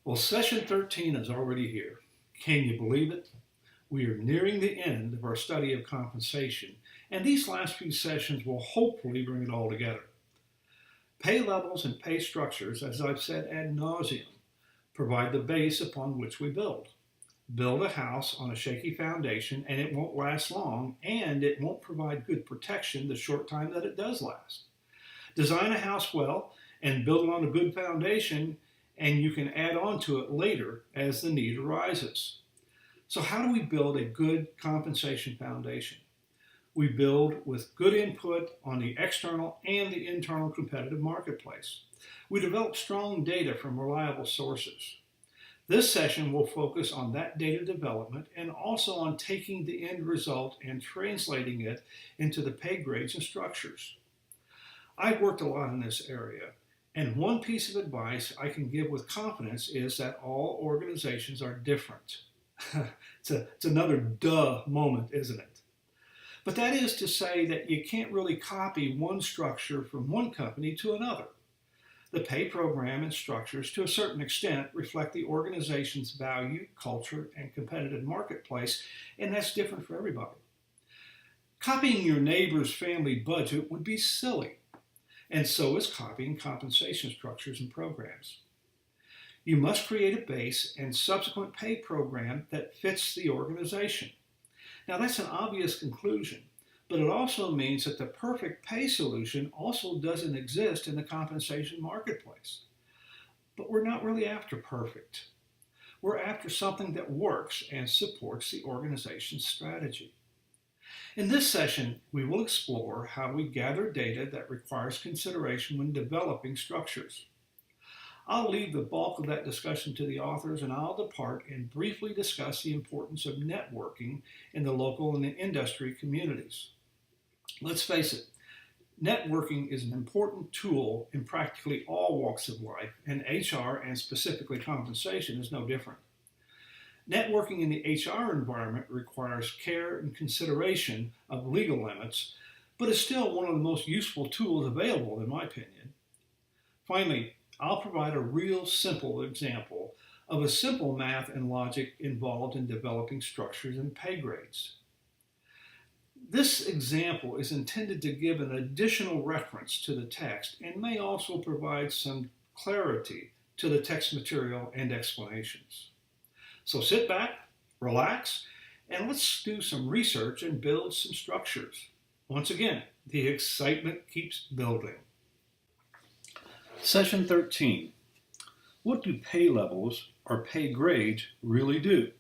Well, session 13 is already here. Can you believe it? We are nearing the end of our study of compensation, and these last few sessions will hopefully bring it all together. Pay levels and pay structures, as I've said ad nauseum, provide the base upon which we build. Build a house on a shaky foundation and it won't last long, and it won't provide good protection the short time that it does last. Design a house well and build it on a good foundation, and you can add on to it later as the need arises. So how do we build a good compensation foundation? We build with good input on the external and the internal competitive marketplace. We develop strong data from reliable sources. This session will focus on that data development and also on taking the end result and translating it into the pay grades and structures. I've worked a lot in this area, and one piece of advice I can give with confidence is that all organizations are different. It's another duh moment, isn't it? But that is to say that you can't really copy one structure from one company to another. The pay program and structures, to a certain extent, reflect the organization's value, culture, and competitive marketplace, and that's different for everybody. Copying your neighbor's family budget would be silly, and so is copying compensation structures and programs. You must create a base and subsequent pay program that fits the organization. Now that's an obvious conclusion, but it also means that the perfect pay solution also doesn't exist in the compensation marketplace. But we're not really after perfect. We're after something that works and supports the organization's strategy. In this session, we will explore how we gather data that requires consideration when developing structures. I'll leave the bulk of that discussion to the authors, and I'll depart and briefly discuss the importance of networking in the local and industry communities. Let's face it, networking is an important tool in practically all walks of life, and HR, and specifically compensation, is no different. Networking in the HR environment requires care and consideration of legal limits, but is still one of the most useful tools available, in my opinion. Finally, I'll provide a real simple example of a simple math and logic involved in developing structures and pay grades. This example is intended to give an additional reference to the text and may also provide some clarity to the text material and explanations. So sit back, relax, and let's do some research and build some structures. Once again, the excitement keeps building. Session 13. What do pay levels or pay grades really do?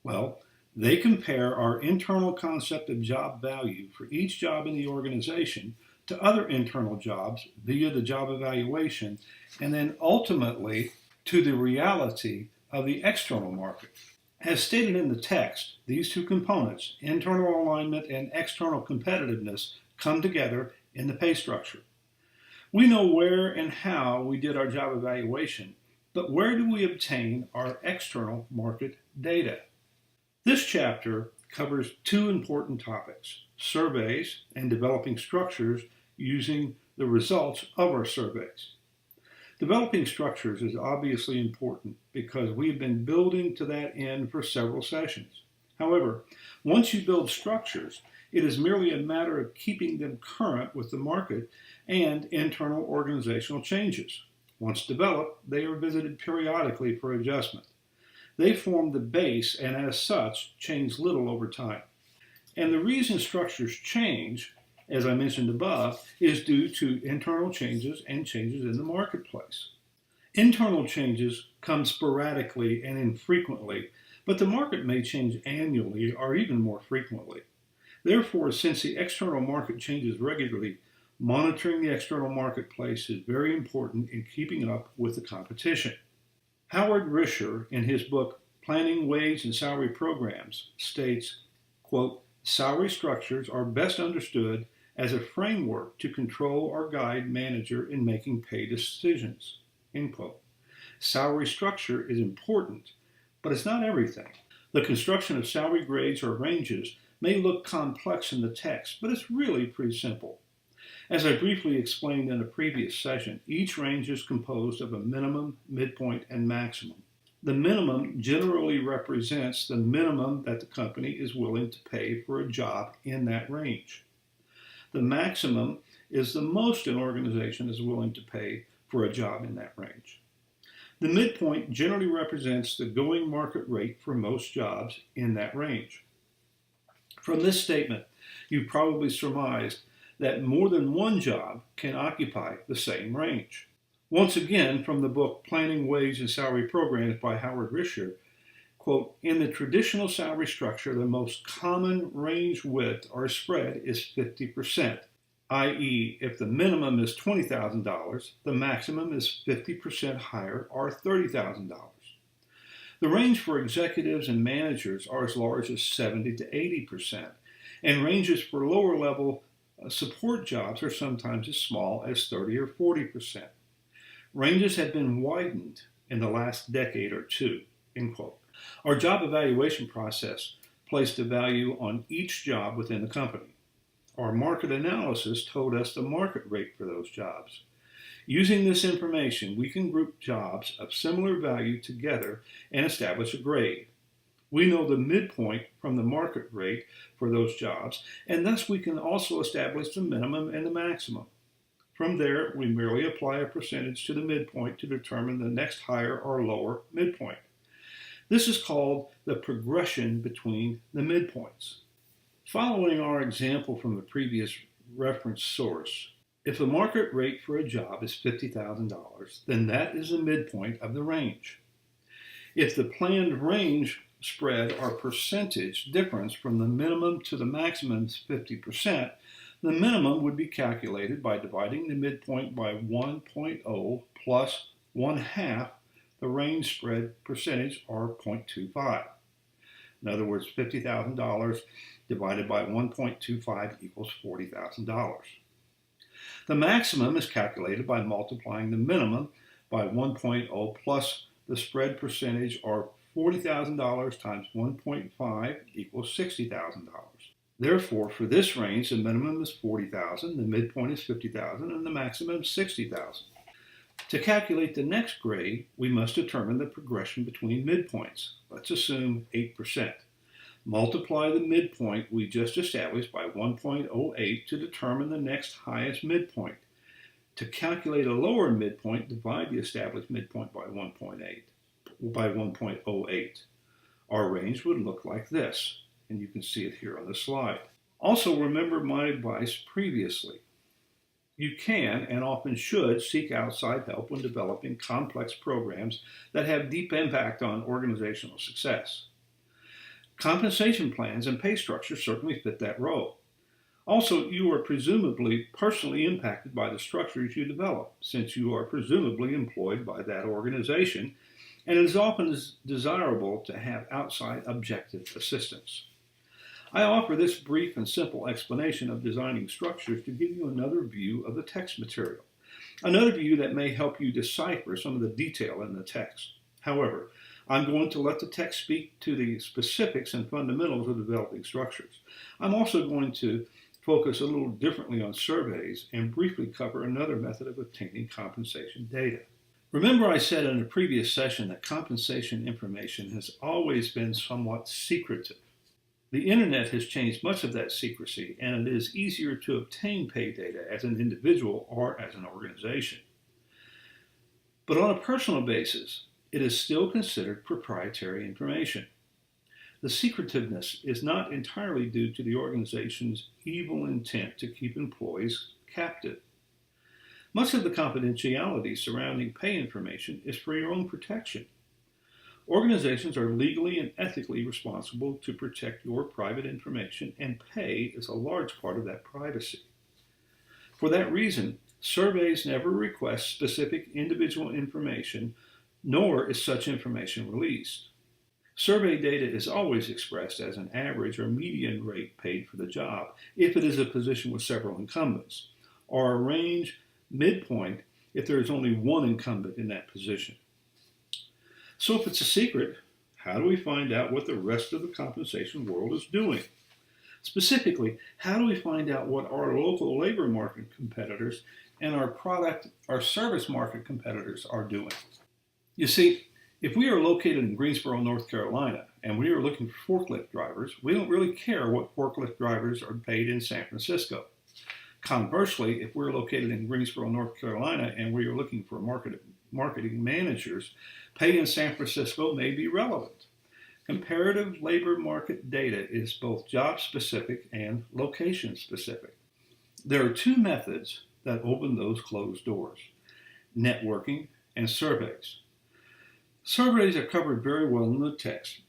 Well, they compare our internal concept of job value for each job in the organization to other internal jobs via the job evaluation, and then ultimately to the reality of the external market. As stated in the text, these two components, internal alignment and external competitiveness, come together in the pay structure. We know where and how we did our job evaluation, but where do we obtain our external market data? This chapter covers two important topics: surveys and developing structures using the results of our surveys. Developing structures is obviously important because we've been building to that end for several sessions. However, once you build structures, it is merely a matter of keeping them current with the market and internal organizational changes. Once developed, they are visited periodically for adjustment. They form the base and as such change little over time. And the reason structures change, as I mentioned above, is due to internal changes and changes in the marketplace. Internal changes come sporadically and infrequently, but the market may change annually or even more frequently. Therefore, since the external market changes regularly, monitoring the external marketplace is very important in keeping up with the competition. Howard Risher, in his book Planning Wage and Salary Programs, states, quote, "Salary structures are best understood as a framework to control or guide manager in making pay decisions," end quote. Salary structure is important, but it's not everything. The construction of salary grades or ranges may look complex in the text, but it's really pretty simple. As I briefly explained in a previous session, each range is composed of a minimum, midpoint, and maximum. The minimum generally represents the minimum that the company is willing to pay for a job in that range. The maximum is the most an organization is willing to pay for a job in that range. The midpoint generally represents the going market rate for most jobs in that range. From this statement, you probably surmised that more than one job can occupy the same range. Once again, from the book Planning Wage and Salary Programs by Howard Risher, quote, in the traditional salary structure, the most common range width or spread is 50%, i.e., if the minimum is $20,000, the maximum is 50% higher or $30,000. The range for executives and managers are as large as 70 to 80%, and ranges for lower level support jobs are sometimes as small as 30 or 40%. Ranges have been widened in the last decade or two, end quote. Our job evaluation process placed a value on each job within the company. Our market analysis told us the market rate for those jobs. Using this information, we can group jobs of similar value together and establish a grade. We know the midpoint from the market rate for those jobs, and thus we can also establish the minimum and the maximum. From there, we merely apply a percentage to the midpoint to determine the next higher or lower midpoint. This is called the progression between the midpoints. Following our example from the previous reference source, if the market rate for a job is $50,000, then that is the midpoint of the range. If the planned range spread or percentage difference from the minimum to the maximum is 50%, the minimum would be calculated by dividing the midpoint by 1.0 plus 1/2 the range spread percentage, or 0.25. In other words, $50,000 divided by 1.25 equals $40,000. The maximum is calculated by multiplying the minimum by 1.0 plus the spread percentage, or $40,000 times 1.5 equals $60,000. Therefore, for this range, the minimum is $40,000, the midpoint is $50,000, and the maximum is $60,000. To calculate the next grade, we must determine the progression between midpoints. Let's assume 8%. Multiply the midpoint we just established by 1.08 to determine the next highest midpoint. To calculate a lower midpoint, divide the established midpoint by 1.08. Our range would look like this, and you can see it here on the slide. Also, remember my advice previously. You can and often should seek outside help when developing complex programs that have deep impact on organizational success. Compensation plans and pay structures certainly fit that role. Also, you are presumably personally impacted by the structures you develop, since you are presumably employed by that organization, and it is often desirable to have outside objective assistance. I offer this brief and simple explanation of designing structures to give you another view of the text material, another view that may help you decipher some of the detail in the text. However, I'm going to let the text speak to the specifics and fundamentals of developing structures. I'm also going to focus a little differently on surveys and briefly cover another method of obtaining compensation data. Remember I said in a previous session that compensation information has always been somewhat secretive. The internet has changed much of that secrecy, and it is easier to obtain pay data as an individual or as an organization. But on a personal basis, it is still considered proprietary information. The secretiveness is not entirely due to the organization's evil intent to keep employees captive. Much of the confidentiality surrounding pay information is for your own protection. Organizations are legally and ethically responsible to protect your private information, and pay is a large part of that privacy. For that reason, surveys never request specific individual information, nor is such information released. Survey data is always expressed as an average or median rate paid for the job if it is a position with several incumbents, or a range midpoint if there is only one incumbent in that position. So if it's a secret, how do we find out what the rest of the compensation world is doing? Specifically, how do we find out what our local labor market competitors and our service market competitors are doing? You see, if we are located in Greensboro, North Carolina, and we are looking for forklift drivers, we don't really care what forklift drivers are paid in San Francisco. Conversely, if we're located in Greensboro, North Carolina, and we are looking for marketing managers, pay in San Francisco may be relevant. Comparative labor market data is both job specific and location specific. There are two methods that open those closed doors: networking and surveys. Surveys are covered very well in the text,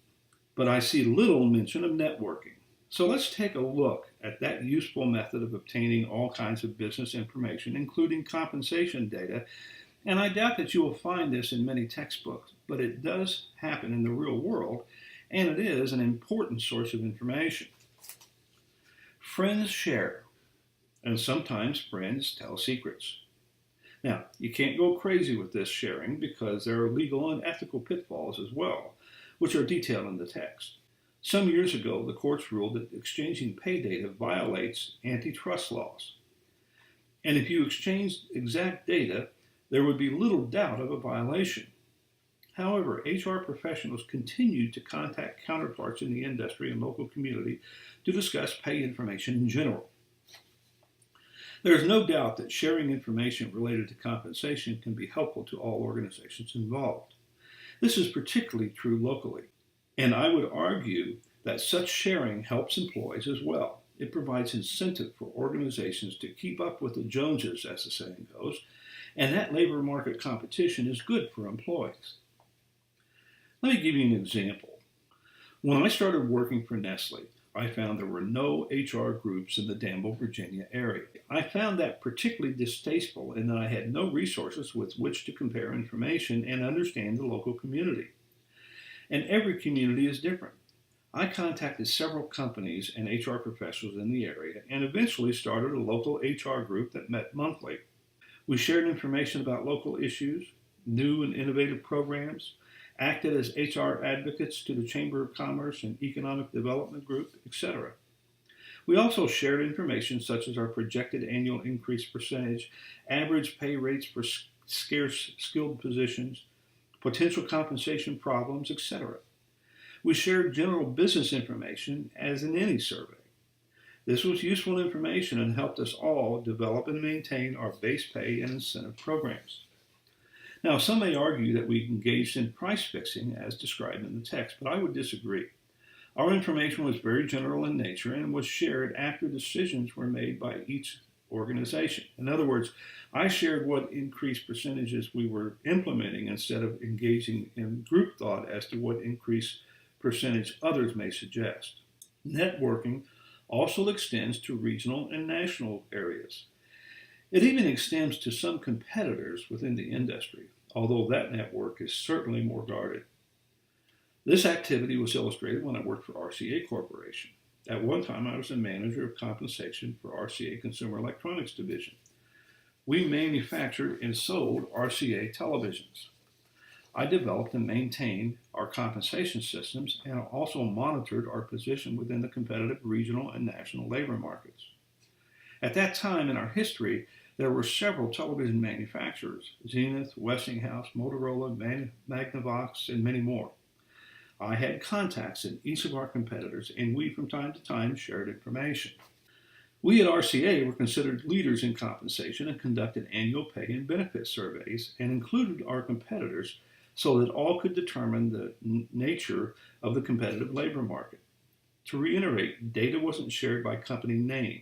but I see little mention of networking. So let's take a look at that useful method of obtaining all kinds of business information, including compensation data. And I doubt that you will find this in many textbooks, but it does happen in the real world, and it is an important source of information. Friends share, and sometimes friends tell secrets. Now, you can't go crazy with this sharing because there are legal and ethical pitfalls as well, which are detailed in the text. Some years ago, the courts ruled that exchanging pay data violates antitrust laws. And if you exchanged exact data, there would be little doubt of a violation. However, HR professionals continued to contact counterparts in the industry and local community to discuss pay information in general. There is no doubt that sharing information related to compensation can be helpful to all organizations involved. This is particularly true locally. And I would argue that such sharing helps employees as well. It provides incentive for organizations to keep up with the Joneses, as the saying goes, and that labor market competition is good for employees. Let me give you an example. When I started working for Nestle, I found there were no HR groups in the Danville, Virginia area. I found that particularly distasteful in that I had no resources with which to compare information and understand the local community. And every community is different. I contacted several companies and HR professionals in the area and eventually started a local HR group that met monthly. We shared information about local issues, new and innovative programs, acted as HR advocates to the Chamber of Commerce and Economic Development Group, etc. We also shared information such as our projected annual increase percentage, average pay rates for scarce skilled positions, potential compensation problems, etc. We shared general business information as in any survey. This was useful information and helped us all develop and maintain our base pay and incentive programs. Now, some may argue that we engaged in price fixing as described in the text, but I would disagree. Our information was very general in nature and was shared after decisions were made by each organization. In other words, I shared what increased percentages we were implementing instead of engaging in group thought as to what increased percentage others may suggest. Networking also extends to regional and national areas. It even extends to some competitors within the industry, although that network is certainly more guarded. This activity was illustrated when I worked for RCA Corporation. At one time, I was the manager of compensation for RCA Consumer Electronics Division. We manufactured and sold RCA televisions. I developed and maintained our compensation systems and also monitored our position within the competitive regional and national labor markets. At that time in our history, there were several television manufacturers: Zenith, Westinghouse, Motorola, Magnavox, and many more. I had contacts in each of our competitors, and we from time to time shared information. We at RCA were considered leaders in compensation and conducted annual pay and benefit surveys and included our competitors so that all could determine the nature of the competitive labor market. To reiterate, data wasn't shared by company name.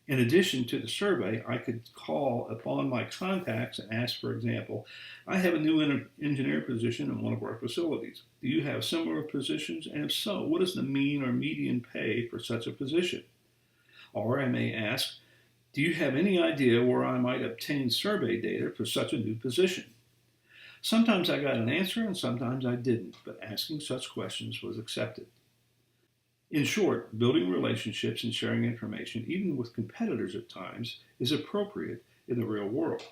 In addition to the survey, I could call upon my contacts and ask, for example, I have a new engineer position in one of our facilities. Do you have similar positions? And if so, what is the mean or median pay for such a position? Or I may ask, do you have any idea where I might obtain survey data for such a new position? Sometimes I got an answer and sometimes I didn't, but asking such questions was accepted. In short, building relationships and sharing information, even with competitors at times, is appropriate in the real world.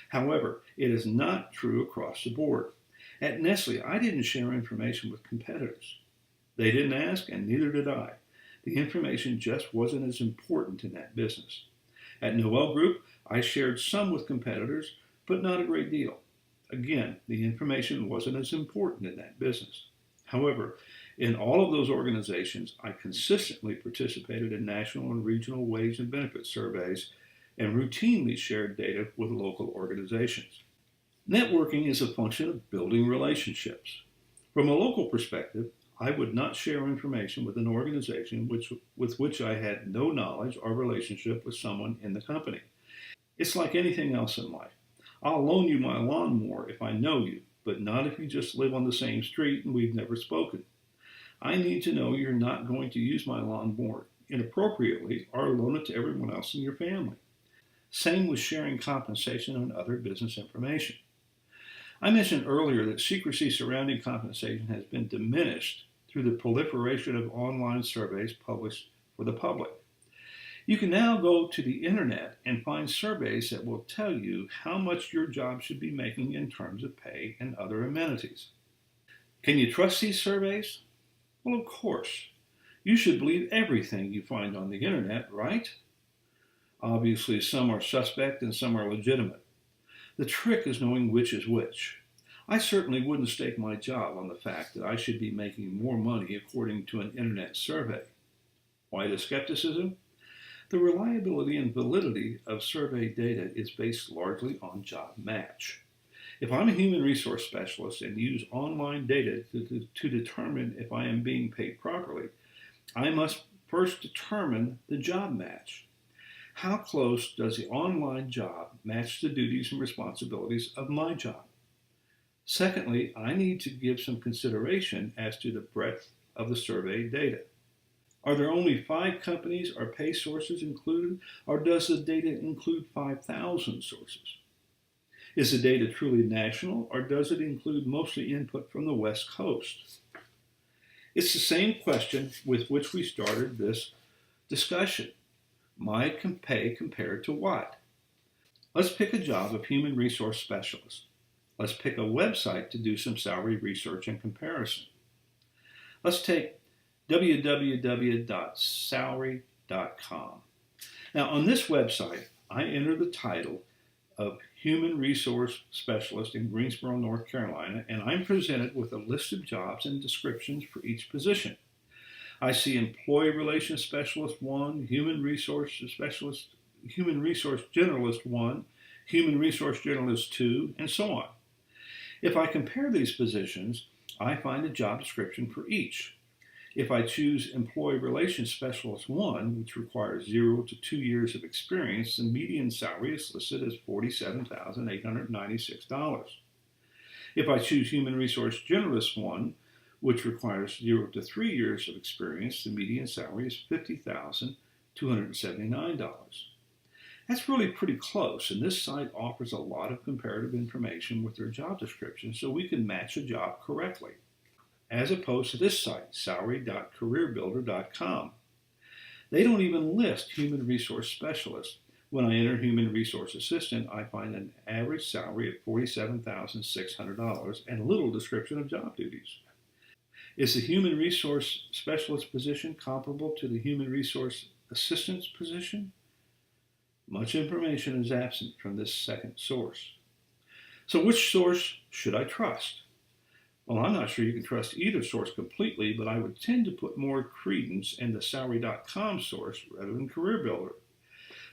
However, it is not true across the board. At Nestle, I didn't share information with competitors. They didn't ask, and neither did I. The information just wasn't as important in that business. At Noel Group, I shared some with competitors, but not a great deal. Again, the information wasn't as important in that business. However, in all of those organizations, I consistently participated in national and regional wage and benefit surveys and routinely shared data with local organizations. Networking is a function of building relationships. From a local perspective, I would not share information with an organization with which I had no knowledge or relationship with someone in the company. It's like anything else in life. I'll loan you my lawnmower if I know you, but not if you just live on the same street and we've never spoken. I need to know you're not going to use my lawnmower inappropriately or loan it to everyone else in your family. Same with sharing compensation and other business information. I mentioned earlier that secrecy surrounding compensation has been diminished through the proliferation of online surveys published for the public. You can now go to the internet and find surveys that will tell you how much your job should be making in terms of pay and other amenities. Can you trust these surveys? Well, of course. You should believe everything you find on the internet, right? Obviously, some are suspect and some are legitimate. The trick is knowing which is which. I certainly wouldn't stake my job on the fact that I should be making more money according to an internet survey. Why the skepticism? The reliability and validity of survey data is based largely on job match. If I'm a human resource specialist and use online data to determine if I am being paid properly, I must first determine the job match. How close does the online job match the duties and responsibilities of my job? Secondly, I need to give some consideration as to the breadth of the survey data. Are there only 5 companies or pay sources included, or does the data include 5,000 sources? Is the data truly national, or does it include mostly input from the West Coast? It's the same question with which we started this discussion. My pay compared to what? Let's pick a job of human resource specialist. Let's pick a website to do some salary research and comparison. Let's take www.salary.com. Now, on this website, I enter the title of Human Resource Specialist in Greensboro, North Carolina, and I'm presented with a list of jobs and descriptions for each position. I see Employee Relations Specialist 1, Human Resource Specialist, Human Resource Generalist 1, Human Resource Generalist 2, and so on. If I compare these positions, I find a job description for each. If I choose Employee Relations Specialist 1, which requires 0 to 2 years of experience, the median salary is listed as $47,896. If I choose Human Resource Generalist 1, which requires 0 to 3 years of experience, the median salary is $50,279. That's really pretty close, and this site offers a lot of comparative information with their job description so we can match a job correctly, as opposed to this site, salary.careerbuilder.com. They don't even list human resource specialist. When I enter human resource assistant, I find an average salary of $47,600 and a little description of job duties. Is the human resource specialist position comparable to the human resource assistant's position? Much information is absent from this second source. So which source should I trust? Well, I'm not sure you can trust either source completely, but I would tend to put more credence in the salary.com source rather than CareerBuilder.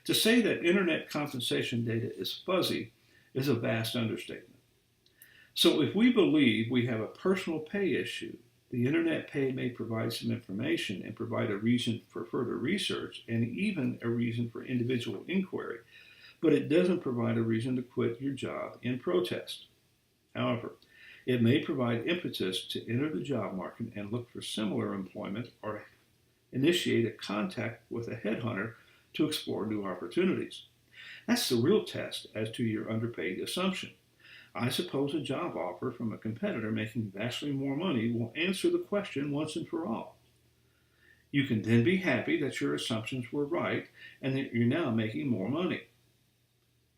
To say that internet compensation data is fuzzy is a vast understatement. So if we believe we have a personal pay issue, the internet pay may provide some information and provide a reason for further research and even a reason for individual inquiry, but it doesn't provide a reason to quit your job in protest. However, it may provide impetus to enter the job market and look for similar employment or initiate a contact with a headhunter to explore new opportunities. That's the real test as to your underpaid assumption. I suppose a job offer from a competitor making vastly more money will answer the question once and for all. You can then be happy that your assumptions were right and that you're now making more money.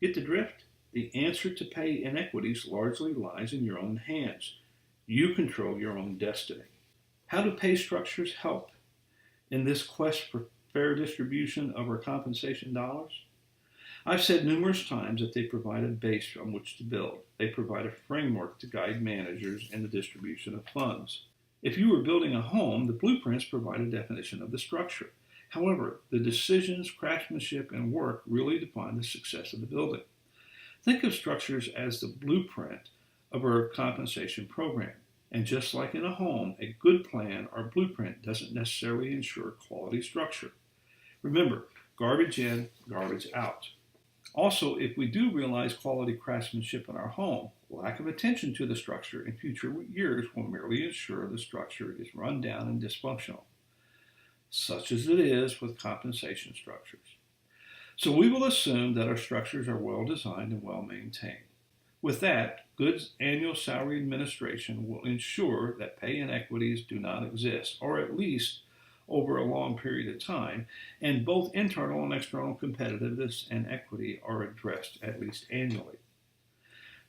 Get the drift? The answer to pay inequities largely lies in your own hands. You control your own destiny. How do pay structures help? in this quest for fair distribution of our compensation dollars? I've said numerous times that they provide a base on which to build. They provide a framework to guide managers in the distribution of funds. If you were building a home, the blueprints provide a definition of the structure. However, the decisions, craftsmanship, and work really define the success of the building. Think of structures as the blueprint of our compensation program. And just like in a home, a good plan or blueprint doesn't necessarily ensure quality structure. Remember, garbage in, garbage out. Also, if we do realize quality craftsmanship in our home, lack of attention to the structure in future years will merely ensure the structure is run down and dysfunctional, such as it is with compensation structures. So we will assume that our structures are well designed and well maintained. With that, good annual salary administration will ensure that pay inequities do not exist, or at least over a long period of time, and both internal and external competitiveness and equity are addressed at least annually.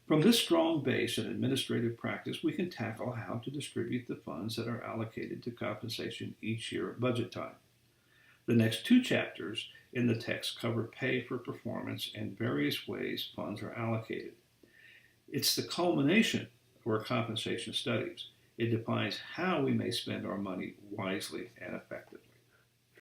From this strong base in administrative practice, we can tackle how to distribute the funds that are allocated to compensation each year at budget time. The next two chapters in the text cover pay for performance and various ways funds are allocated. It's the culmination of our compensation studies. It defines how we may spend our money wisely and effectively.